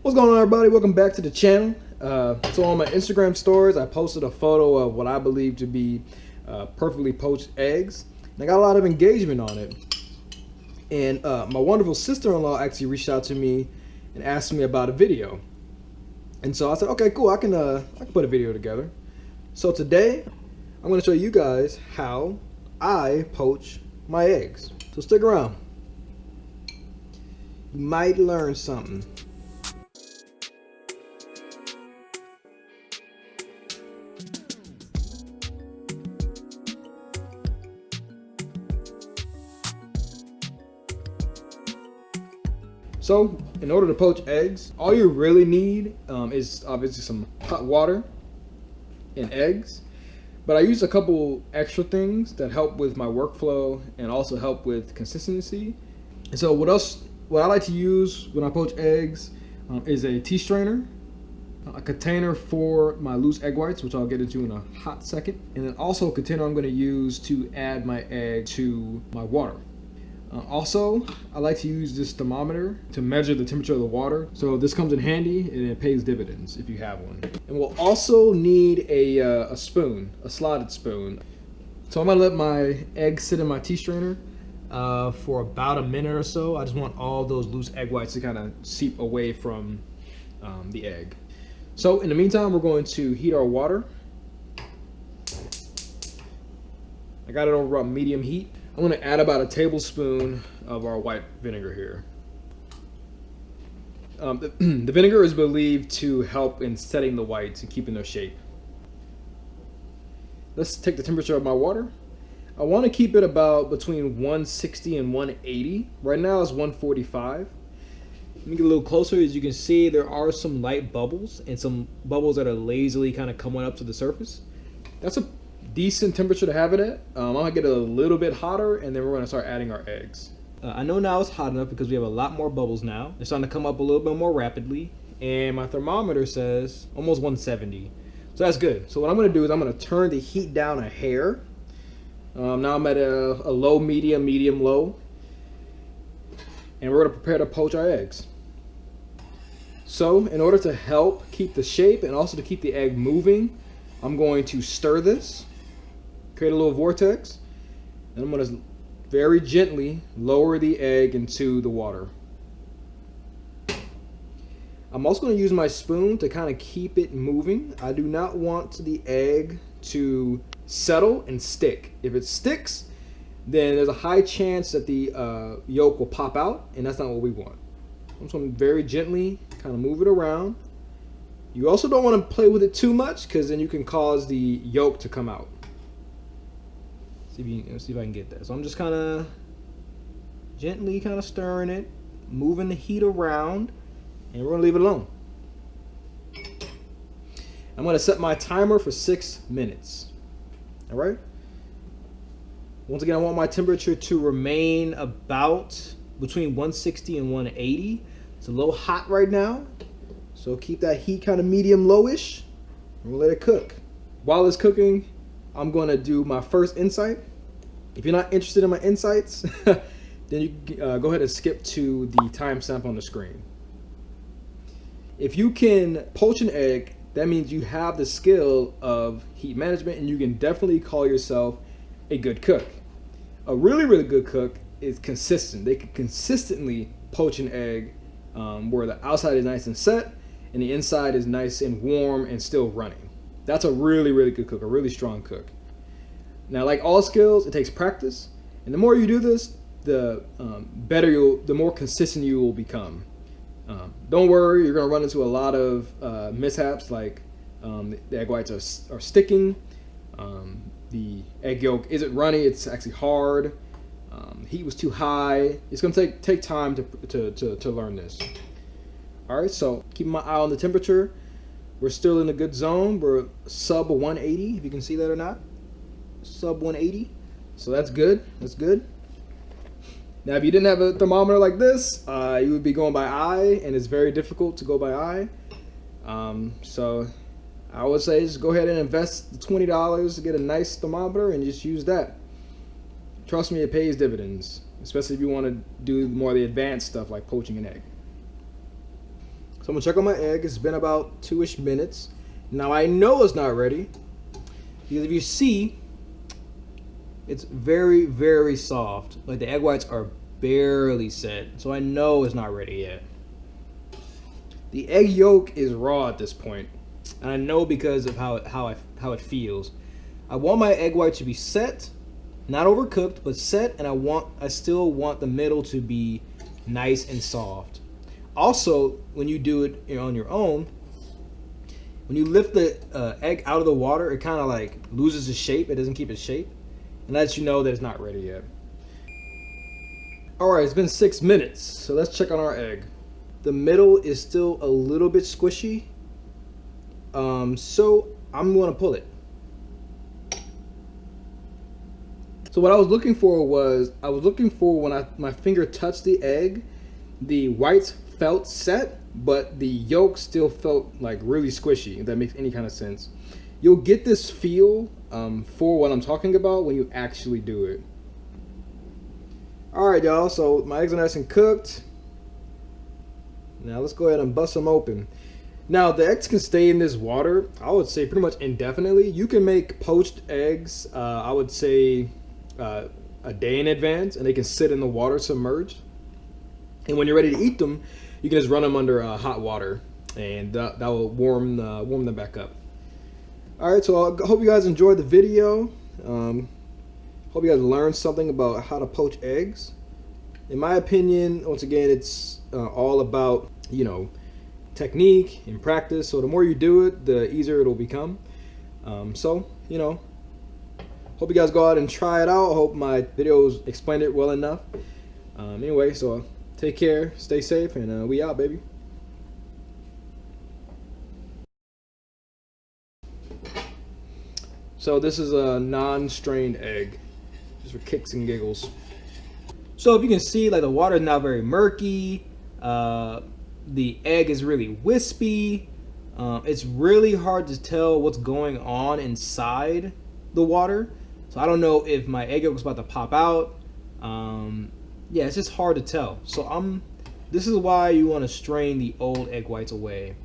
What's going on, everybody? Welcome back to the channel. So on my Instagram stories, I posted a photo of what I believe to be perfectly poached eggs. And I got a lot of engagement on it. And my wonderful sister-in-law actually reached out to me and asked me about a video. And so I said, okay, cool, I can put a video together. So today, I'm going to show you guys how I poach my eggs. So stick around. You might learn something. So, in order to poach eggs, all you really need is obviously some hot water and eggs. But I use a couple extra things that help with my workflow and also help with consistency. And so what I like to use when I poach eggs is a tea strainer, a container for my loose egg whites, which I'll get into in a hot second, and then also a container I'm going to use to add my egg to my water. Also, I like to use this thermometer to measure the temperature of the water. So this comes in handy and it pays dividends if you have one. And we'll also need a spoon, a slotted spoon. So I'm gonna let my egg sit in my tea strainer for about a minute or so. I just want all those loose egg whites to kind of seep away from the egg. So in the meantime, we're going to heat our water. I got it over about medium heat. I'm going to add about a tablespoon of our white vinegar here. The vinegar is believed to help in setting the whites and keeping their shape. Let's take the temperature of my water. I want to keep it about between 160 and 180. Right now it's 145. Let me get a little closer. As you can see, there are some light bubbles and some bubbles that are lazily kind of coming up to the surface. That's a decent temperature to have it at. I'm gonna get it a little bit hotter and then we're gonna start adding our eggs. I know now it's hot enough because we have a lot more bubbles now. They're starting to come up a little bit more rapidly, and my thermometer says almost 170. So that's good. So what I'm gonna do is I'm gonna turn the heat down a hair. Now I'm at a low, medium, low, and we're gonna prepare to poach our eggs. So in order to help keep the shape and also to keep the egg moving, I'm going to stir this, create a little vortex, and I'm going to very gently lower the egg into the water. I'm also going to use my spoon to kind of keep it moving. I do not want the egg to settle and stick. If it sticks, then there's a high chance that the yolk will pop out, and that's not what we want. I'm just going to very gently kind of move it around. You also don't want to play with it too much because then you can cause the yolk to come out. Let's see if I can get that. So I'm just kind of gently kind of stirring it, moving the heat around, and we're going to leave it alone. I'm going to set my timer for 6 minutes. All right? Once again, I want my temperature to remain about between 160 and 180. It's a little hot right now. So keep that heat kind of medium lowish and we'll let it cook. While it's cooking, I'm going to do my first insight. If you're not interested in my insights, then you can go ahead and skip to the timestamp on the screen. If you can poach an egg, that means you have the skill of heat management and you can definitely call yourself a good cook. A really, really good cook is consistent. They can consistently poach an egg where the outside is nice and set and the inside is nice and warm and still running. That's a really, really good cook, a really strong cook. Now, like all skills, it takes practice, and the more you do this, the more consistent you will become. Don't worry, you're gonna run into a lot of mishaps, like the egg whites are sticking, the egg yolk isn't runny, it's actually hard, heat was too high. It's gonna take time to learn this. All right, so keeping my eye on the temperature. We're still in a good zone. We're sub 180, if you can see that or not. Sub 180. So that's good. That's good. Now, if you didn't have a thermometer like this, you would be going by eye, and it's very difficult to go by eye. So I would say just go ahead and invest the $20 to get a nice thermometer and just use that. Trust me, it pays dividends, especially if you want to do more of the advanced stuff like poaching an egg. So I'm gonna check on my egg. It's been about 2-ish minutes. Now I know it's not ready because if you see, it's very, very soft. Like the egg whites are barely set, so I know it's not ready yet. The egg yolk is raw at this point, and I know because of how it feels. I want my egg white to be set, not overcooked, but set, and I still want the middle to be nice and soft. Also, when you do it on your own, when you lift the egg out of the water, it kind of like loses its shape. It doesn't keep its shape, and lets you know that it's not ready yet. All right, it's been 6 minutes, so let's check on our egg. The middle is still a little bit squishy, so I'm gonna pull it. So what I was looking for was, when my finger touched the egg, the whites felt set, but the yolk still felt like really squishy, if that makes any kind of sense. You'll get this feel for what I'm talking about when you actually do it. Alright y'all, so my eggs are nice and cooked. Now let's go ahead and bust them open. Now the eggs can stay in this water, I would say pretty much indefinitely. You can make poached eggs, I would say a day in advance, and they can sit in the water submerged. And when you're ready to eat them, you can just run them under hot water, and that will warm them back up. Alright, so I hope you guys enjoyed the video. Hope you guys learned something about how to poach eggs. In my opinion, once again, it's all about, technique and practice. So the more you do it, the easier it'll become. Hope you guys go out and try it out. I hope my videos explained it well enough. Anyway, so take care, stay safe, and we out, baby. So this is a non-strained egg, just for kicks and giggles. So if you can see, like the water is not very murky. The egg is really wispy. It's really hard to tell what's going on inside the water. So I don't know if my egg yolk is about to pop out. Yeah, it's just hard to tell. So this is why you want to strain the old egg whites away.